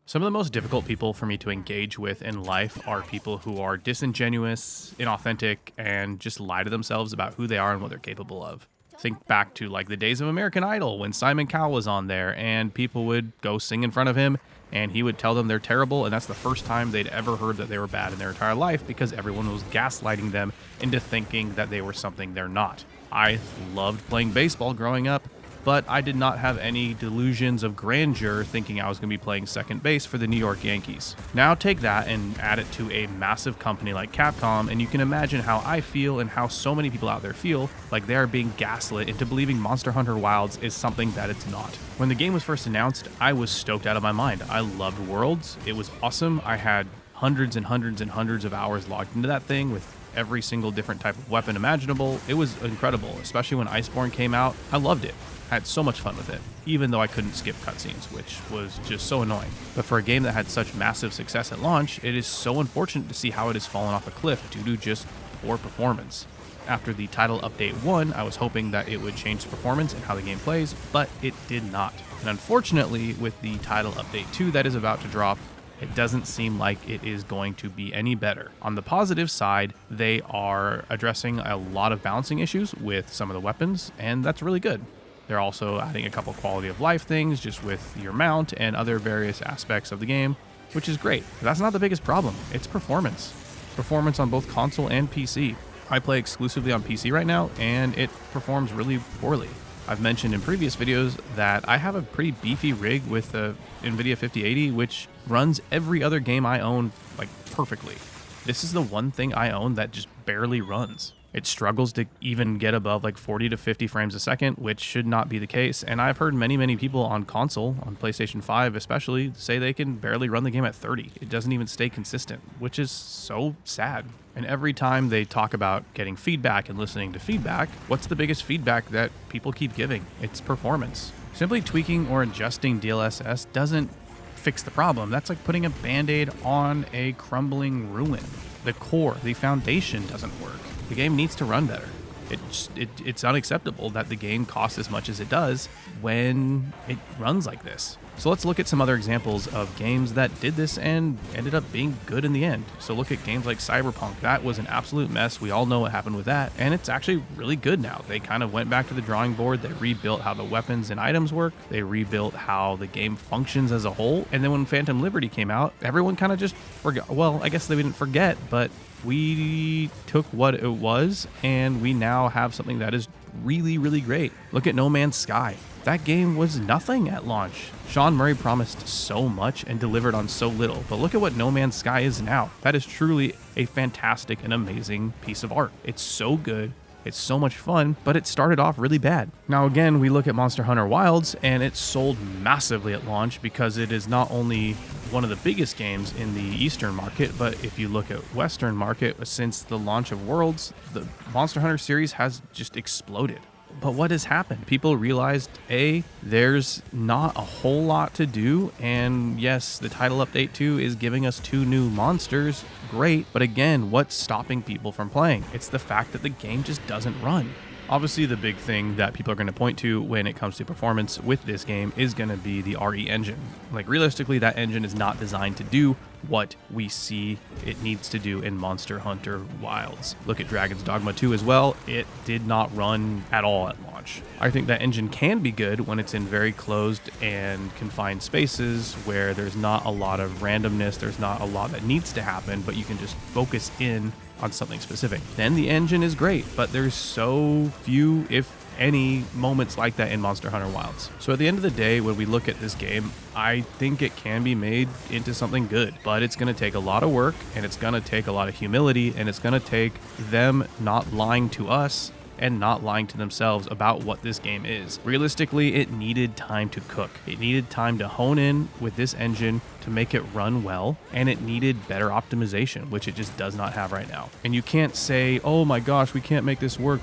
Some of the most difficult people for me to engage with in life are people who are disingenuous, inauthentic, and just lie to themselves about who they are and what they're capable of. Think back to like the days of American Idol when Simon Cowell was on there and people would go sing in front of him and he would tell them they're terrible, and that's the first time they'd ever heard that they were bad in their entire life because everyone was gaslighting them into thinking that they were something they're not. I loved playing baseball growing up, but I did not have any delusions of grandeur thinking I was going to be playing second base for the New York Yankees. Now take that and add it to a massive company like Capcom, and you can imagine how I feel and how so many people out there feel like they are being gaslit into believing Monster Hunter Wilds is something that it's not. When the game was first announced, I was stoked out of my mind. I loved Worlds. It was awesome. I had hundreds and hundreds and hundreds of hours logged into that thing with every single different type of weapon imaginable. It was incredible, especially when Iceborne came out. I loved it. I had so much fun with it, even though I couldn't skip cutscenes, which was just so annoying. But for a game that had such massive success at launch, it is so unfortunate to see how it has fallen off a cliff due to just poor performance. After the title update 1, I was hoping that it would change the performance and how the game plays, but it did not. And unfortunately, with the title update 2 that is about to drop, it doesn't seem like it is going to be any better. On the positive side, they are addressing a lot of balancing issues with some of the weapons, and that's really good. They're also adding a couple quality of life things just with your mount and other various aspects of the game, which is great. But that's not the biggest problem. It's performance. Performance on both console and PC. I play exclusively on PC right now, and it performs really poorly. I've mentioned in previous videos that I have a pretty beefy rig with the NVIDIA 5080, which runs every other game I own like perfectly. This is the one thing I own that just barely runs. It struggles to even get above like 40 to 50 frames a second, which should not be the case. And I've heard many people on console, on PlayStation 5 especially, say they can barely run the game at 30. It doesn't even stay consistent, which is so sad. And every time they talk about getting feedback and listening to feedback, what's the biggest feedback that people keep giving? It's performance. Simply tweaking or adjusting DLSS doesn't fix the problem. That's like putting a band-aid on a crumbling ruin. The core, the foundation doesn't work. The game needs to run better. It's unacceptable that the game costs as much as it does when it runs like this. So let's look at some other examples of games that did this and ended up being good in the end. So look at games like Cyberpunk. That was an absolute mess. We all know what happened with that. And it's actually really good now. They kind of went back to the drawing board. They rebuilt how the weapons and items work. They rebuilt how the game functions as a whole. And then when Phantom Liberty came out, everyone kind of just forgot. Well, I guess they didn't forget, but we took what it was and we now have something that is really great. Look at No Man's Sky. That game was nothing at launch. Sean Murray promised so much and delivered on so little, but look at what No Man's Sky is now. That is truly a fantastic and amazing piece of art. It's so good. It's so much fun, but it started off really bad. Now again, we look at Monster Hunter Wilds and it sold massively at launch because it is not only one of the biggest games in the Eastern market, but if you look at Western market, since the launch of Worlds, the Monster Hunter series has just exploded. But what has happened? People realized, A, there's not a whole lot to do, and yes, the title update 2 is giving us 2 new monsters, great, but again, what's stopping people from playing? It's the fact that the game just doesn't run. Obviously, the big thing that people are going to point to when it comes to performance with this game is going to be the RE engine. Like, realistically, that engine is not designed to do what we see it needs to do in Monster Hunter Wilds. Look at Dragon's Dogma 2 as well. It did not run at all at launch. I think that engine can be good when it's in very closed and confined spaces where there's not a lot of randomness, there's not a lot that needs to happen, but you can just focus in on something specific. Then the engine is great, but there's so few, if any, moments like that in Monster Hunter Wilds. So at the end of the day, when we look at this game, I think it can be made into something good, but it's going to take a lot of work, and it's going to take a lot of humility, and it's going to take them not lying to us and not lying to themselves about what this game is. Realistically, it needed time to cook. It needed time to hone in with this engine to make it run well, and it needed better optimization, which it just does not have right now. And you can't say, oh my gosh, we can't make this work,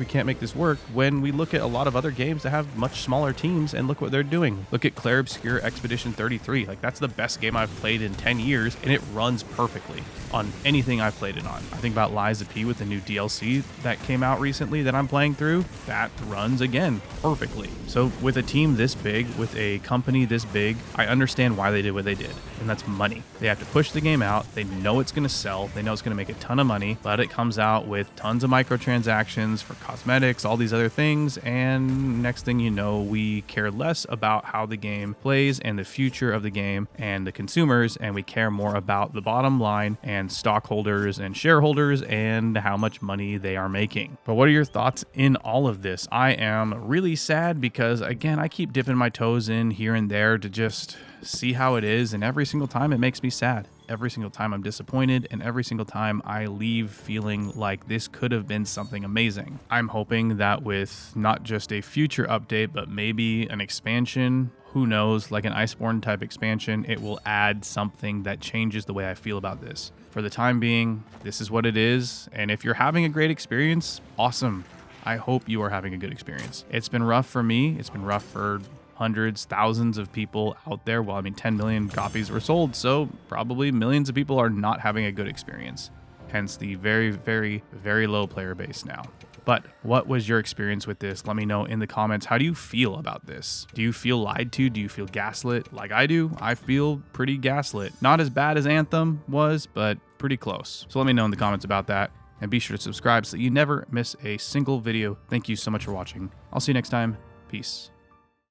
when we look at a lot of other games that have much smaller teams and look what they're doing. Look at Clair Obscur Expedition 33. Like, that's the best game I've played in 10 years, and it runs perfectly on anything I've played it on. I think about Lies of P with the new DLC that came out recently that I'm playing through. That runs again perfectly. So with a team this big, with a company this big, I understand why they did what they did. and that's money. They have to push the game out. They know it's going to sell. They know it's going to make a ton of money, but it comes out with tons of microtransactions for cosmetics, all these other things, and next thing you know, we care less about how the game plays and the future of the game and the consumers, and we care more about the bottom line and stockholders and shareholders and how much money they are making. But what are your thoughts in all of this? I am really sad because, again, I keep dipping my toes in here and there to just see how it is, and every single time it makes me sad. Every single time I'm disappointed, and every single time I leave feeling like this could have been something amazing. I'm hoping that with not just a future update, but maybe an expansion, who knows, like an Iceborne type expansion, it will add something that changes the way I feel about this. For the time being, this is what it is, and if you're having a great experience, awesome. I hope you are having a good experience. It's been rough for me. It's been rough for hundreds, thousands of people out there. Well, I mean, 10 million copies were sold, so probably millions of people are not having a good experience. Hence the very, very, very low player base now. But what was your experience with this? Let me know in the comments. How do you feel about this? Do you feel lied to? Do you feel gaslit like I do? I feel pretty gaslit. Not as bad as Anthem was, but pretty close. So let me know in the comments about that. And be sure to subscribe so that you never miss a single video. Thank you so much for watching. I'll see you next time. Peace.